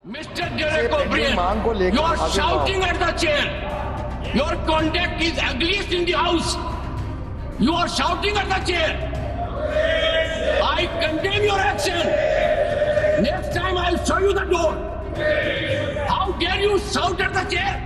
Mr. Derek O'Brien, you are shouting at the chair. Your conduct is ugliest in the house. You are shouting at the chair. I condemn your action. Next time I'll show you the door. How dare you shout at the chair?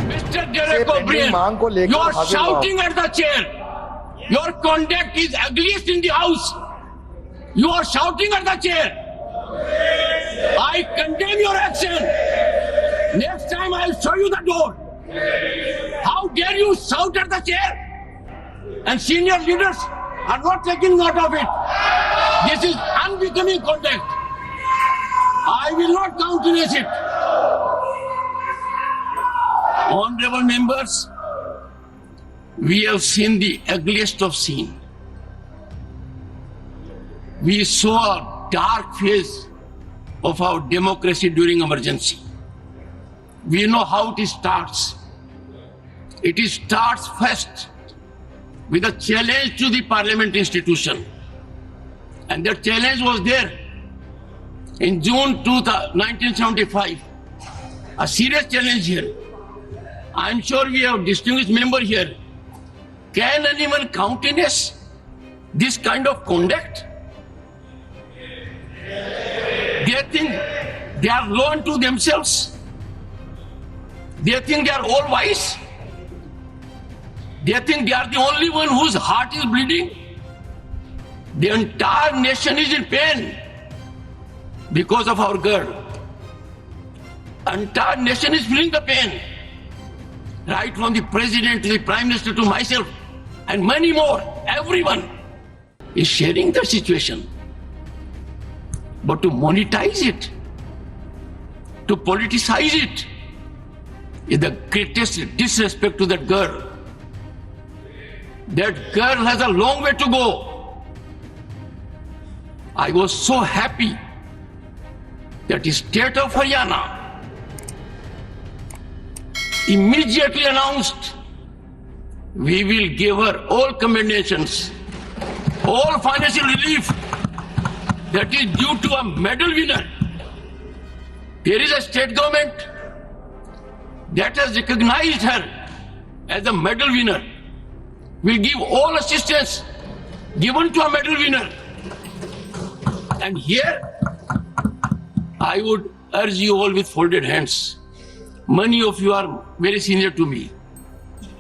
Mr. Derek O'Brien, you are shouting at the chair. Your conduct is ugliest in the house. You are shouting at the chair. I condemn your action. Next time I'll show you the door. How dare you shout at the chair? And senior leaders are not taking note of it. This is unbecoming conduct. I will not countenance it. Honorable members, we have seen the ugliest of scene. We saw a dark phase of our democracy during emergency. We know how it starts. It starts first with a challenge to the parliament institution. And that challenge was there in June 1975. A serious challenge here. I'm sure we have distinguished member here. Can anyone countenance this kind of conduct? They think they are law unto themselves. They think they are all wise. They think they are the only one whose heart is bleeding. The entire nation is in pain because of our girl. Entire nation is feeling the pain. Right from the president to the prime minister to myself and many more. Everyone is sharing the situation. But to monetize it, to politicize it, is the greatest disrespect to that girl. That girl has a long way to go. I was so happy that the state of Haryana immediately announced, we will give her all commendations, all financial relief that is due to a medal winner. There is a state government that has recognized her as a medal winner. Will give all assistance given to a medal winner. And here, I would urge you all with folded hands. Many of you are very senior to me.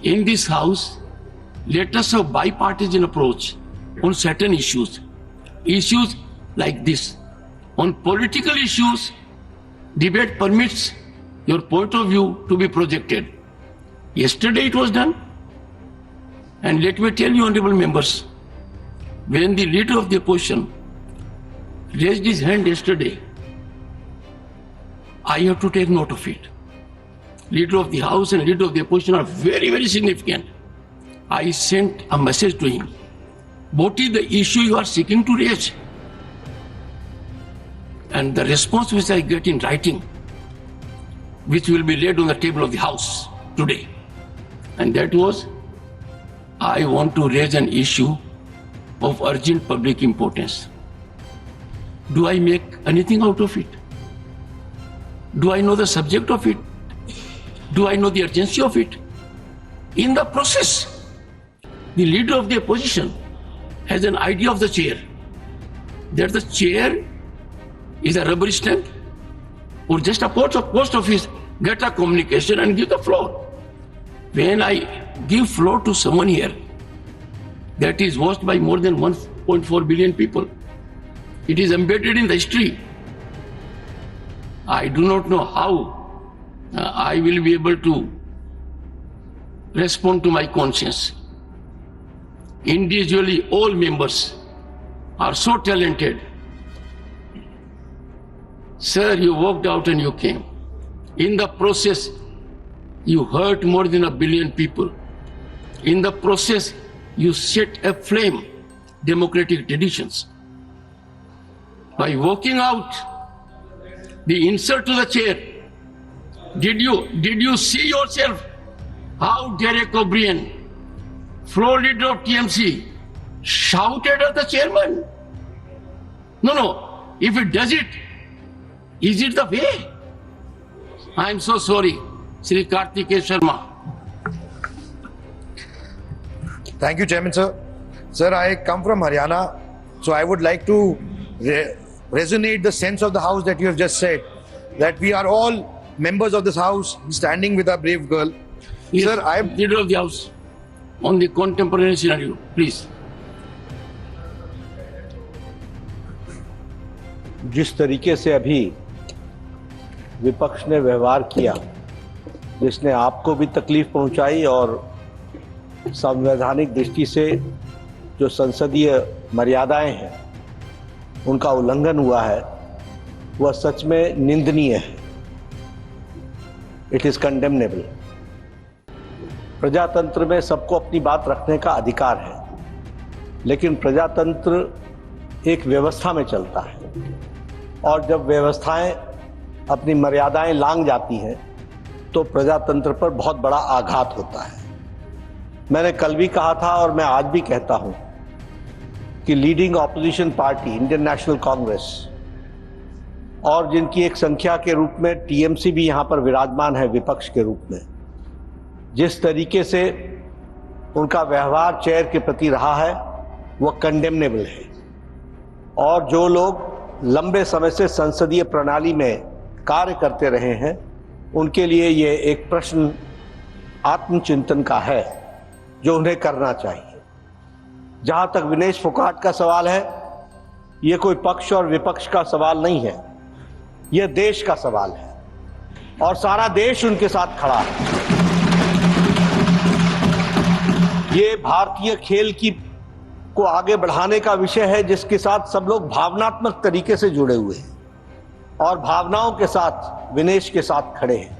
In this house, let us have bipartisan approach on certain issues. Issues like this. On political issues, debate permits your point of view to be projected. Yesterday it was done. And let me tell you, honorable members, when the leader of the opposition raised his hand yesterday, I have to take note of it. Leader of the House and leader of the opposition are very, very significant. I sent a message to him. What is the issue you are seeking to raise? And the response which I get in writing, which will be laid on the table of the House today, and that was, I want to raise an issue of urgent public importance. Do I make anything out of it? Do I know the subject of it? Do I know the urgency of it? In the process, the leader of the opposition has an idea of the chair, that the chair is a rubber stamp or just a post office, get a communication and give the floor. When I give floor to someone here that is watched by more than 1.4 billion people, it is embedded in the history. I do not know how I will be able to respond to my conscience. Individually, all members are so talented. Sir, you walked out and you came. In the process, you hurt more than 1 billion people. In the process, you set aflame democratic traditions. By walking out, the insult to the chair, did you see yourself how Derek O'Brien, floor leader of TMC, shouted at the chairman? No. If it does it, is it the way? I am so sorry, Sri Kartikeya Sharma. Thank you, Chairman, sir. Sir, I come from Haryana, so I would like to resonate the sense of the House that you have just said, that we are all members of this House standing with our brave girl. Yes, Sir, I am... Leader of the House, on the contemporary scenario, please. जिस तरीके से अभी विपक्ष ने व्यवहार किया, जिसने आपको भी तकलीफ पहुंचाई और संवैधानिक दृष्टि से जो संसदीय मर्यादाएं हैं उनका उल्लंघन हुआ है, वह सच में निंदनीय है। It is condemnable. प्रजातंत्र में सबको अपनी बात रखने का अधिकार है, लेकिन प्रजातंत्र एक व्यवस्था में चलता है और जब व्यवस्थाएं अपनी मर्यादाएं लांघ जाती हैं तो प्रजातंत्र पर बहुत बड़ा आघात होता है। मैंने कल भी कहा था और मैं आज भी कहता हूं कि leading opposition party Indian national Congress और जिनकी एक संख्या के रूप में टीएमसी भी यहां पर विराजमान है विपक्ष के रूप में, जिस तरीके से उनका व्यवहार चेयर के प्रति रहा है वह कंडेमनेबल है। और जो लोग लंबे समय से संसदीय प्रणाली में कार्य करते रहे हैं उनके लिए ये एक प्रश्न आत्मचिंतन का है जो उन्हें करना चाहिए। जहां तक विनेश फोगाट का सवाल है, ये कोई पक्ष और विपक्ष का सवाल नहीं है, यह देश का सवाल है और सारा देश उनके साथ खड़ा है। ये भारतीय खेल को आगे बढ़ाने का विषय है जिसके साथ सब लोग भावनात्मक तरीके से जुड़े हुए हैं और भावनाओं के साथ विनेश के साथ खड़े हैं।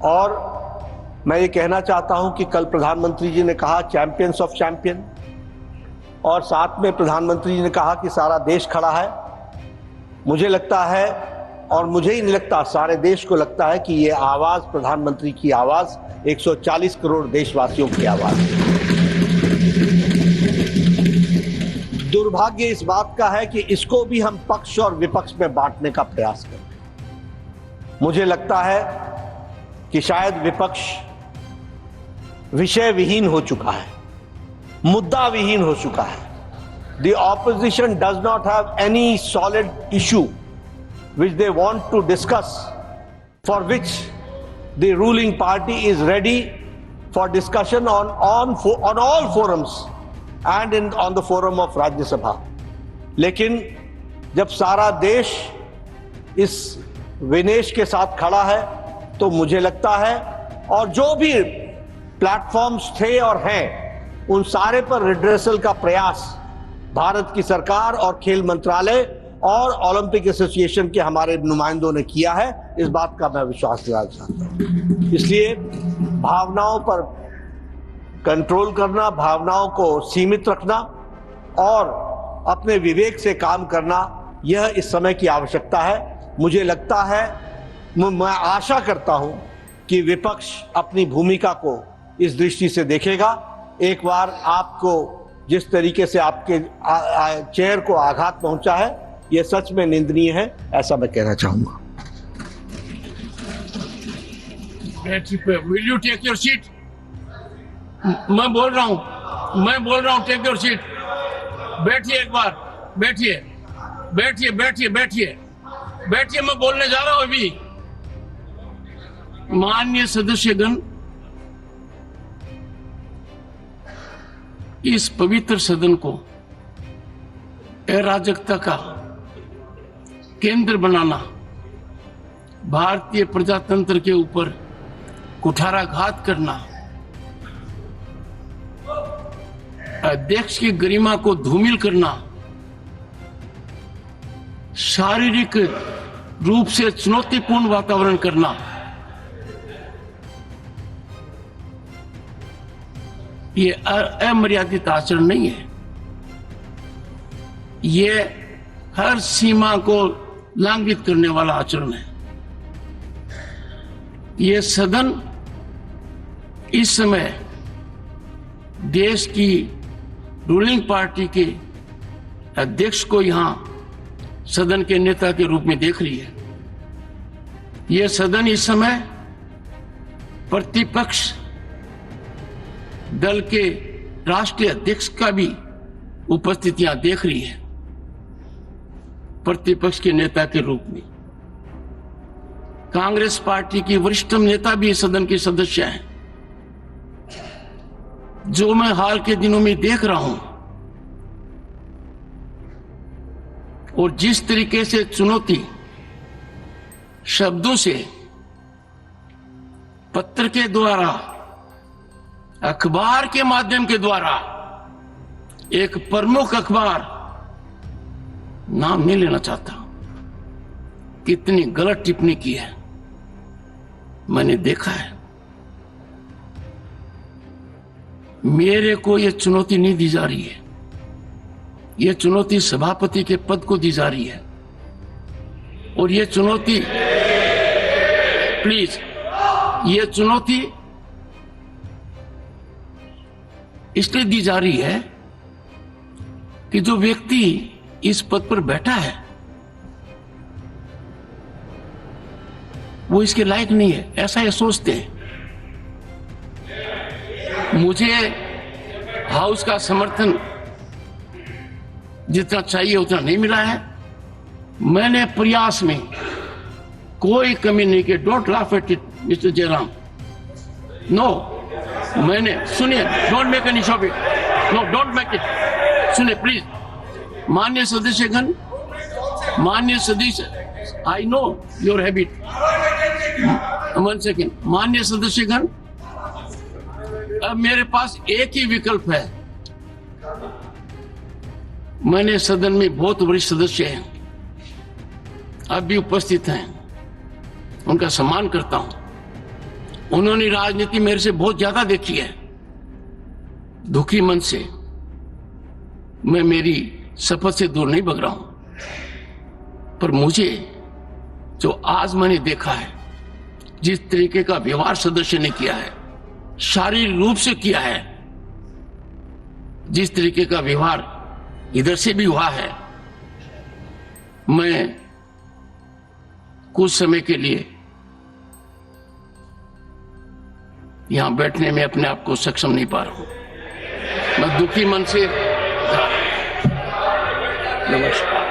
और मैं ये कहना चाहता हूं कि कल प्रधानमंत्री जी ने कहा चैंपियंस ऑफ चैंपियन, और साथ में प्रधानमंत्री जी ने कहा कि सारा देश खड़ा है। मुझे लगता है, और मुझे ही नहीं लगता, सारे देश को लगता है कि ये आवाज प्रधानमंत्री की आवाज 140 करोड़ देशवासियों की आवाज है। दुर्भाग्य इस बात का है कि इसको भी हम पक्ष और विपक्ष में बांटने का प्रयास करते हैं। मुझे लगता है कि शायद विपक्ष विषय विहीन हो चुका है, मुद्दा विहीन हो चुका है। The opposition does not have any solid issue which they want to discuss, for which the ruling party is ready for discussion on all forums and on the forum of Rajya Sabha. लेकिन जब सारा देश इस विनेश के साथ खड़ा है तो मुझे लगता है, और जो भी प्लेटफॉर्म्स थे और हैं उन सारे पर रिड्रेसल का प्रयास भारत की सरकार और खेल मंत्रालय और ओलंपिक एसोसिएशन के हमारे नुमाइंदों ने किया है। इस बात का मैं विश्वास दिलाना चाहता हूं। इसलिए भावनाओं पर कंट्रोल करना, भावनाओं को सीमित रखना और अपने विवेक से काम करना, यह इस समय की आवश्यकता है। मुझे लगता है, मैं आशा करता हूं कि विपक्ष अपनी भूमिका को इस दृष्टि से देखेगा। एक बार आपको जिस तरीके से आपके चेयर को आघात पहुंचा है, यह सच में निंदनीय है, ऐसा मैं कहना चाहूंगा। Will you take your seat? मैं बोल रहा हूं, टेक योर सीट। बैठिए, एक बार बैठिए, मैं बोलने जा रहा हूं अभी। माननीय सदस्यगण, इस पवित्र सदन को अराजकता का केंद्र बनाना, भारतीय प्रजातंत्र के ऊपर कुठाराघात करना, अध्यक्ष की गरिमा को धूमिल करना, शारीरिक रूप से चुनौतीपूर्ण वातावरण करना, ये अमर्यादित आचरण नहीं है। ये हर सीमा को लांघित करने वाला आचरण है। ये सदन इस समय देश की रूलिंग पार्टी के अध्यक्ष को यहां सदन के नेता के रूप में देख रही है। यह सदन इस समय प्रतिपक्ष दल के राष्ट्रीय अध्यक्ष का भी उपस्थितियां देख रही है, प्रतिपक्ष के नेता के रूप में। कांग्रेस पार्टी की वरिष्ठतम नेता भी इस सदन के सदस्य हैं। जो मैं हाल के दिनों में देख रहा हूं और जिस तरीके से चुनौती शब्दों से, पत्र के द्वारा, अखबार के माध्यम के द्वारा, एक प्रमुख अखबार, नाम नहीं लेना चाहता, कितनी गलत टिप्पणी की है मैंने देखा है। मेरे को यह चुनौती नहीं दी जा रही है, यह चुनौती सभापति के पद को दी जा रही है। और यह चुनौती, प्लीज, यह चुनौती इसलिए दी जा रही है कि जो व्यक्ति इस पद पर बैठा है वो इसके लायक नहीं है, ऐसा ये सोचते हैं। मुझे हाउस का समर्थन जितना चाहिए उतना नहीं मिला है। मैंने प्रयास में कोई कमी नहीं की। Don't laugh at it mister Jairam. No, मैंने, सुनिए, don't make any shop it, no don't make it. सुनिए प्लीज, माननीय सदस्यगण, माननीय सदस्य, I know your habit, one second. माननीय सदस्यगण, अब मेरे पास एक ही विकल्प है। मैंने सदन में बहुत वरिष्ठ सदस्य हैं, अब भी उपस्थित हैं, उनका सम्मान करता हूं। उन्होंने राजनीति मेरे से बहुत ज्यादा देखी है। दुखी मन से मैं मेरी शपथ से दूर नहीं भग रहा हूं, पर मुझे जो आज मैंने देखा है, जिस तरीके का व्यवहार सदस्य ने किया है, शारीरिक रूप से किया है, जिस तरीके का व्यवहार इधर से भी हुआ है, मैं कुछ समय के लिए यहां बैठने में अपने आप को सक्षम नहीं पा रहा हूं। मैं दुखी मन से, नमस्कार।